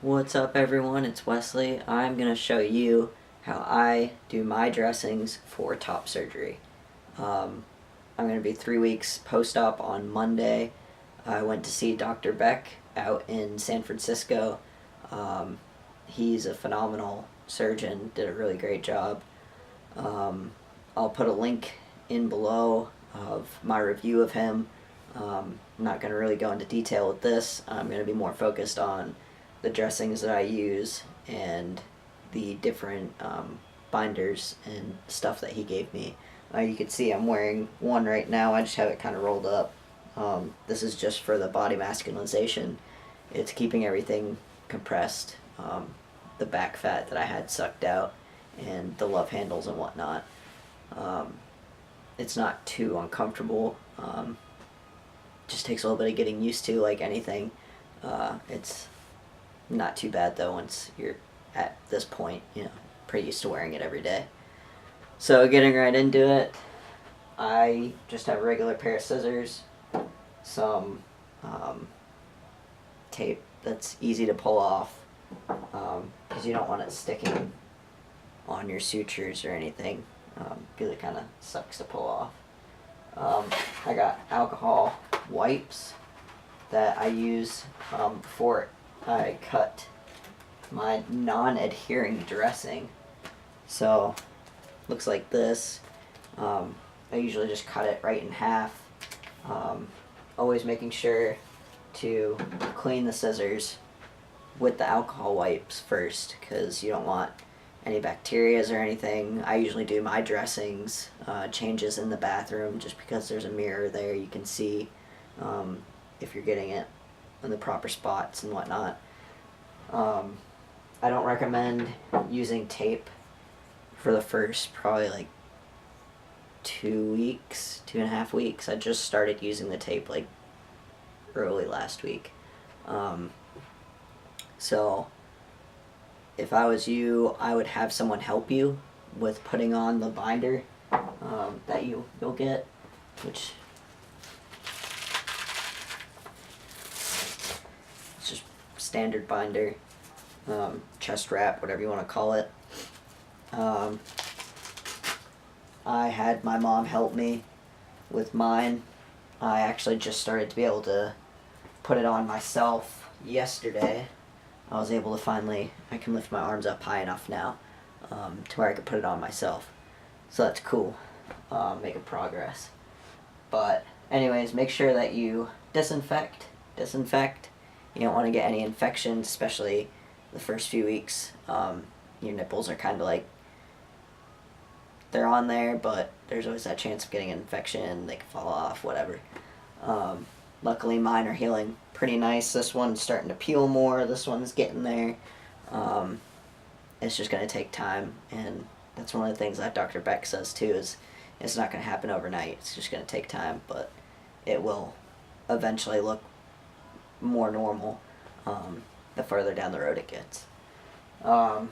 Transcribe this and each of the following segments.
What's up, everyone? It's Wesley. I'm going to show you how I do my dressings for top surgery. Um, I'm going to be 3 weeks post-op on Monday. I went to see Dr. Beck out in San Francisco. Um, he's a phenomenal surgeon, did a really great job. Um, I'll put a link in below of my review of him. I'm not going to really go into detail with this. I'm going to be more focused on the dressings that I use and the different binders and stuff that he gave me. You can see I'm wearing one right now. I just have it kind of rolled up. This is just for the body masculinization. It's keeping everything compressed, the back fat that I had sucked out, and the love handles and whatnot. Um, it's not too uncomfortable. Just takes a little bit of getting used to, like anything. It's not too bad though once you're at this point, pretty used to wearing it every day. So getting right into it, I just have a regular pair of scissors, some tape that's easy to pull off, because you don't want it sticking on your sutures or anything, because it kind of sucks to pull off. I got alcohol wipes that I use before I cut my non-adhering dressing. So looks like this. I usually just cut it right in half. Always making sure to clean the scissors with the alcohol wipes first, because you don't want any bacterias or anything. I usually do my dressings, changes in the bathroom, just because there's a mirror there. You can see if you're getting it in the proper spots and whatnot. I don't recommend using tape for the first probably like 2 weeks, 2.5 weeks. I just started using the tape like early last week. So if I was you, I would have someone help you with putting on the binder that you'll get, which is just standard binder, chest wrap, whatever you want to call it. I had my mom help me with mine. I actually just started to be able to put it on myself yesterday. I was able to finally, I can lift my arms up high enough now to where I could put it on myself. So that's cool, making progress. But anyways, make sure that you disinfect. You don't want to get any infections, especially the first few weeks. Your nipples are kind of like, they're on there, but there's always that chance of getting an infection. They can fall off, whatever. Luckily mine are healing pretty nice. This one's starting to peel more. This one's getting there. It's just going to take time, and that's one of the things that Dr. Beck says too, is it's not going to happen overnight. It's just going to take time, but it will eventually look more normal the further down the road it gets. And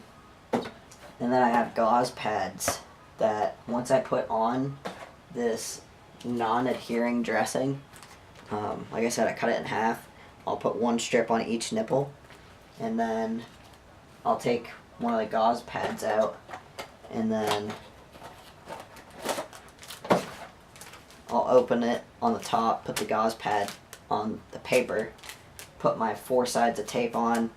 then I have gauze pads that once I put on this non-adhering dressing, like I said, I cut it in half. I'll put one strip on each nipple, and then I'll take one of the gauze pads out, and then I'll open it on the top, put the gauze pad on the paper, put my 4 sides of tape on,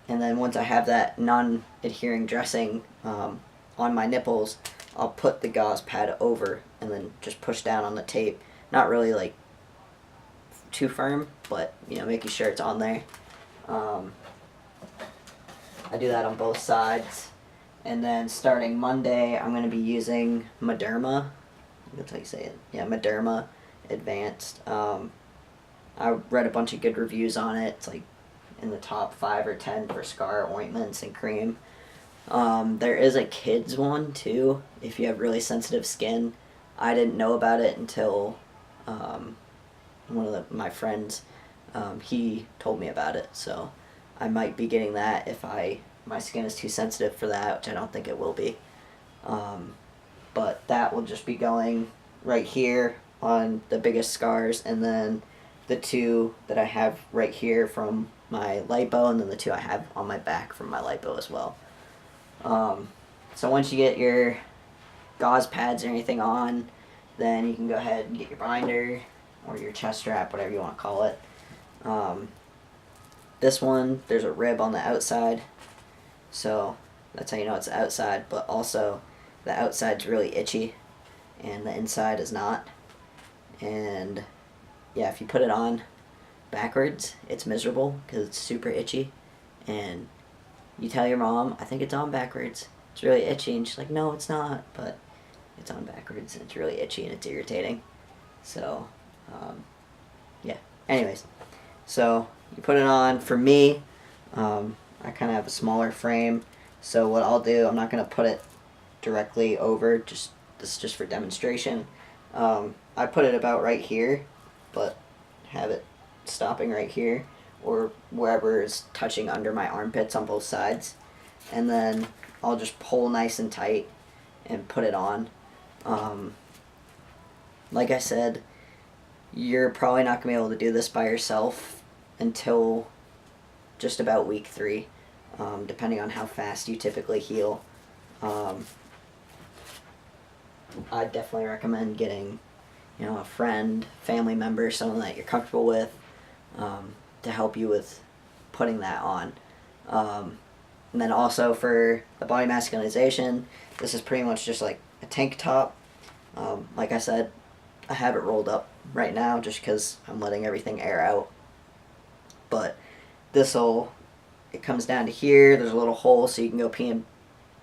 and then once I have that non-adhering dressing on my nipples, I'll put the gauze pad over and then just push down on the tape. Not really like too firm, but making sure it's on there. I do that on both sides, and then starting Monday I'm going to be using Mederma. That's how you say it. Yeah, Mederma Advanced. I read a bunch of good reviews on it. It's like in the top 5 or 10 for scar ointments and cream. There is a kids one too, if you have really sensitive skin. I didn't know about it until one of my friends, he told me about it, so I might be getting that if my skin is too sensitive for that, which I don't think it will be. But that will just be going right here on the biggest scars, and then the 2 that I have right here from my lipo, and then the 2 I have on my back from my lipo as well. So once you get your gauze pads or anything on, then you can go ahead and get your binder or your chest strap, whatever you want to call it. This one, there's a rib on the outside, so that's how you know it's the outside, but also the outside's really itchy and the inside is not. And yeah, if you put it on backwards, it's miserable because it's super itchy, and you tell your mom, I think it's on backwards, it's really itchy, and she's like, no, it's not, but it's on backwards, and it's really itchy and it's irritating. So yeah, anyways, so you put it on. For me, I kind of have a smaller frame, so what I'll do, I'm not going to put it directly over, this is just for demonstration. I put it about right here, but have it stopping right here, or wherever is touching under my armpits on both sides, and then I'll just pull nice and tight and put it on. Like I said, you're probably not going to be able to do this by yourself until just about week 3, depending on how fast you typically heal. I definitely recommend getting, a friend, family member, someone that you're comfortable with, to help you with putting that on. And then also for the body masculinization, this is pretty much just like a tank top. Like I said, I have it rolled up right now just because I'm letting everything air out. But it comes down to here. There's a little hole so you can go pee in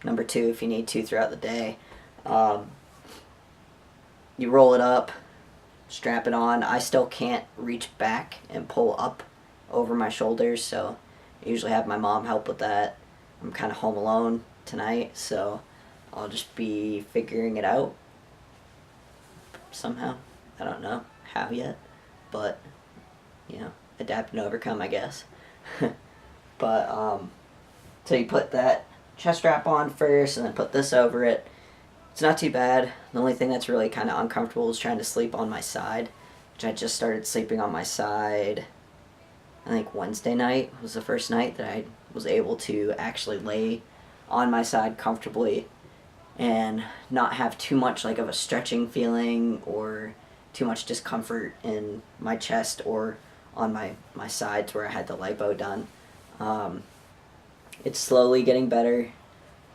number 2 if you need to throughout the day. You roll it up, strap it on. I still can't reach back and pull up over my shoulders, so I usually have my mom help with that. I'm kind of home alone tonight, so I'll just be figuring it out somehow. I don't know how yet, but adapt and overcome, I guess. But so you put that chest strap on first, and then put this over it. It's not too bad. The only thing that's really kind of uncomfortable is trying to sleep on my side, which I just started sleeping on my side. I think Wednesday night was the first night that I was able to actually lay on my side comfortably and not have too much like of a stretching feeling or too much discomfort in my chest or on my sides where I had the lipo done. It's slowly getting better.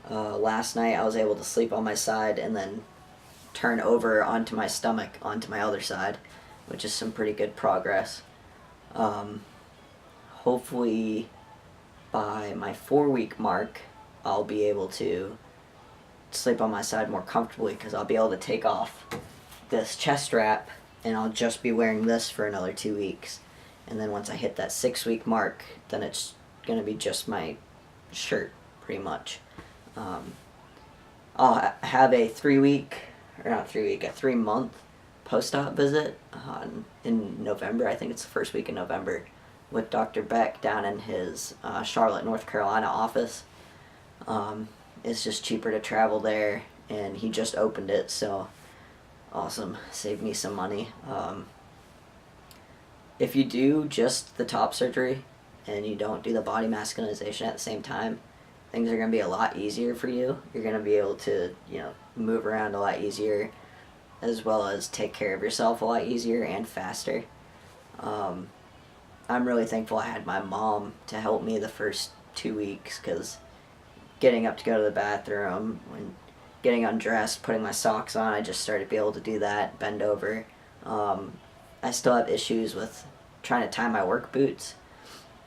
Last night I was able to sleep on my side and then turn over onto my stomach onto my other side, which is some pretty good progress. Hopefully by my 4-week mark I'll be able to sleep on my side more comfortably because I'll be able to take off this chest strap and I'll just be wearing this for another 2 weeks. And then once I hit that 6-week mark, then it's going to be just my shirt, pretty much. I'll have a 3-month post-op visit in November. I think it's the first week in November with Dr. Beck down in his Charlotte, North Carolina office. It's just cheaper to travel there, and he just opened it, so awesome. Saved me some money. If you do just the top surgery and you don't do the body masculinization at the same time, things are going to be a lot easier for you. You're going to be able to, move around a lot easier, as well as take care of yourself a lot easier and faster. I'm really thankful I had my mom to help me the first 2 weeks, because getting up to go to the bathroom, when getting undressed, putting my socks on, I just started to be able to do that, bend over. I still have issues with trying to tie my work boots,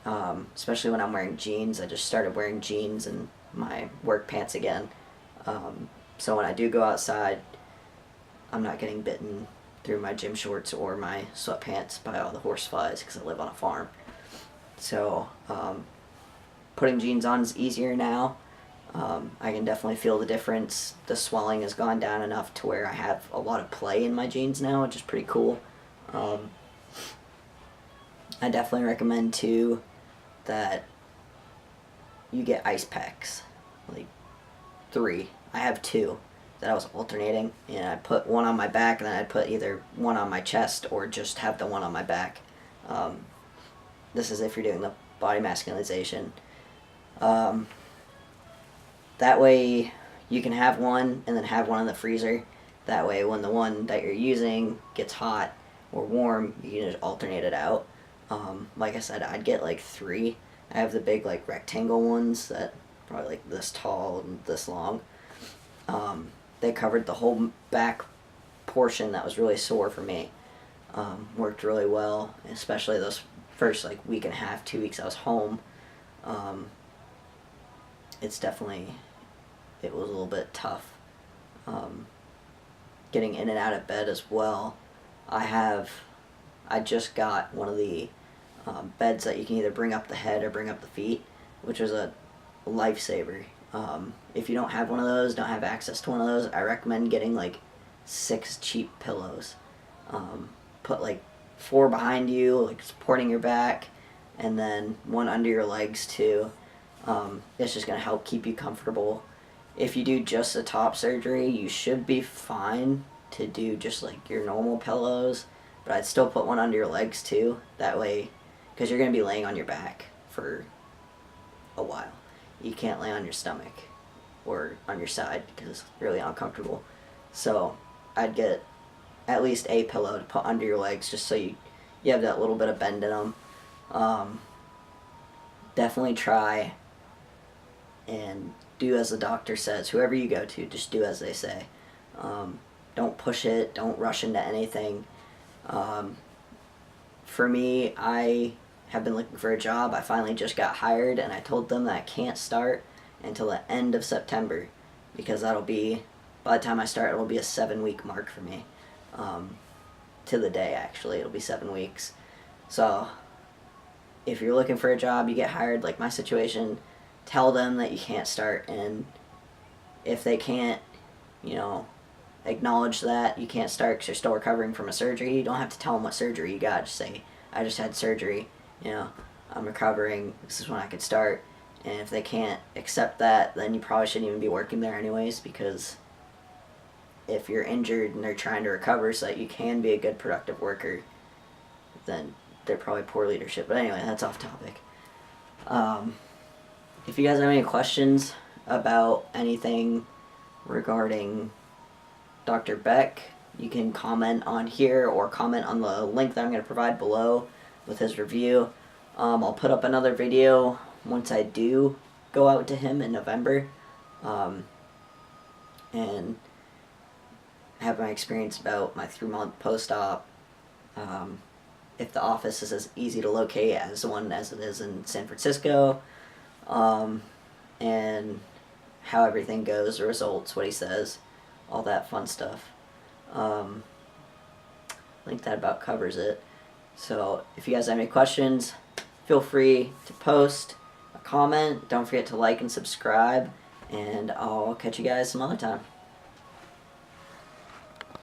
especially when I'm wearing jeans. I just started wearing jeans and my work pants again. So when I do go outside, I'm not getting bitten through my gym shorts or my sweatpants by all the horse flies because I live on a farm. So putting jeans on is easier now. I can definitely feel the difference. The swelling has gone down enough to where I have a lot of play in my jeans now, which is pretty cool. I definitely recommend too that you get ice packs, like 3. I have 2 that I was alternating, and I put one on my back, and then I'd put either one on my chest or just have the one on my back. This is if you're doing the body masculinization. That way you can have one and then have one in the freezer. That way when the one that you're using gets hot or warm, you can just alternate it out. Like I said, I'd get like 3. I have the big like rectangle ones that probably like this tall and this long. They covered the whole back portion that was really sore for me. Worked really well, especially those first like week and a half, 2 weeks I was home. It was a little bit tough. Getting in and out of bed as well. I just got one of the beds that you can either bring up the head or bring up the feet, which was a lifesaver. If you don't have one of those, don't have access to one of those, I recommend getting like 6 cheap pillows. Put like 4 behind you, like supporting your back, and then 1 under your legs too. It's just going to help keep you comfortable. If you do just the top surgery, you should be fine to do just like your normal pillows, but I'd still put 1 under your legs too. That way, because you're going to be laying on your back for a while. You can't lay on your stomach or on your side because it's really uncomfortable. So I'd get at least a pillow to put under your legs just so you have that little bit of bend in them. Definitely try and do as the doctor says. Whoever you go to, just do as they say. Don't push it. Don't rush into anything. For me, I have been looking for a job. I finally just got hired, and I told them that I can't start until the end of September, because that'll be, by the time I start, it'll be a 7-week mark for me. To the day, actually, it'll be 7 weeks. So if you're looking for a job, you get hired, like my situation, tell them that you can't start, and if they can't, acknowledge that you can't start because you're still recovering from a surgery, you don't have to tell them what surgery you got. Just say, I just had surgery, I'm recovering, this is when I could start. And if they can't accept that, then you probably shouldn't even be working there anyways, because if you're injured and they're trying to recover so that you can be a good productive worker, then they're probably poor leadership. But anyway, that's off topic. If you guys have any questions about anything regarding Dr. Beck, you can comment on here or comment on the link that I'm going to provide below with his review. I'll put up another video once I do go out to him in November, and have my experience about my 3-month post-op, if the office is as easy to locate as the one as it is in San Francisco, and how everything goes, the results, what he says, all that fun stuff. I think that about covers it. So if you guys have any questions, feel free to post a comment. Don't forget to like and subscribe, and I'll catch you guys some other time.